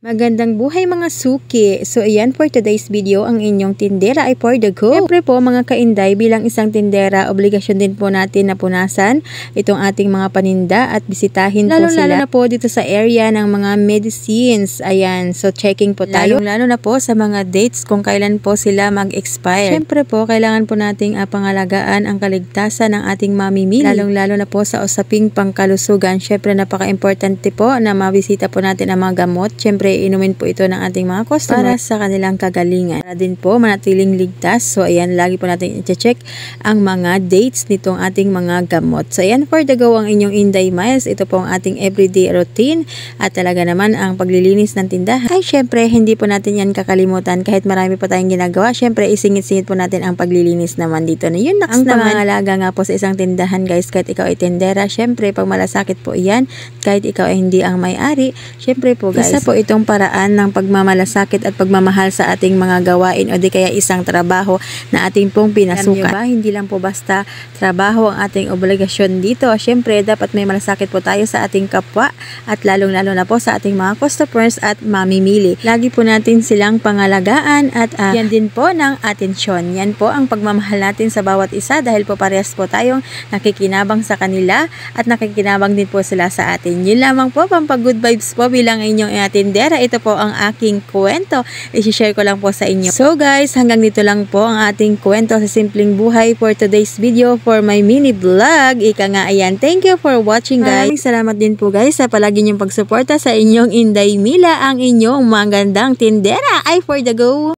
Magandang buhay mga suki! So ayan, for today's video, ang inyong tindera ay for the go. Siyempre po mga kainday, bilang isang tindera, obligasyon din po natin na punasan itong ating mga paninda at bisitahin po sila. Lalo na po dito sa area ng mga medicines. Ayan, so checking po tayo. Lalo na po sa mga dates kung kailan po sila mag-expire. Siyempre po, kailangan po nating pangalagaan ang kaligtasan ng ating mamimili. Lalo na po sa usaping pangkalusugan. Siyempre napaka-importante po na mabisita po natin ang mga gamot. Siyempre inumin po ito ng ating mga customer para sa kanilang kagalingan. Para din po manatiling ligtas. So ayan, lagi po natin i-check ang mga dates nitong ating mga gamot. So ayan, for the go ang inyong Inday Miles. Ito po ang ating everyday routine at talaga naman ang paglilinis ng tindahan. Ay syempre, hindi po natin yan kakalimutan kahit marami pa tayong ginagawa. Syempre, isingit-singit po natin ang paglilinis naman dito. Na yun, ang pangangalaga nga po sa isang tindahan guys, kahit ikaw ay tindera, syempre pag malasakit po yan, kahit ikaw ay hindi ang may-ari, syempre po guys, isa po itong paraan ng pagmamalasakit at pagmamahal sa ating mga gawain o di kaya isang trabaho na ating pong pinasukan. Ba? Hindi lang po basta trabaho ang ating obligasyon dito. Siyempre, dapat may malasakit po tayo sa ating kapwa at lalong-lalo na po sa ating mga customers at mamimili. Lagi po natin silang pangalagaan at yan din po ng atensyon. Yan po ang pagmamahal natin sa bawat isa dahil po parehas po tayong nakikinabang sa kanila at nakikinabang din po sila sa atin. Yun lamang po, pampag-good vibes po bilang inyong tindera. Ito po ang aking kwento. I-share ko lang po sa inyo. So guys, hanggang dito lang po ang ating kwento sa simpleng buhay for today's video for my mini vlog. Ika nga ayan. Thank you for watching guys. Maraming salamat din po guys sa palagi niyong pagsuporta sa inyong Inday Mila, ang inyong magandang tindera ay for the go.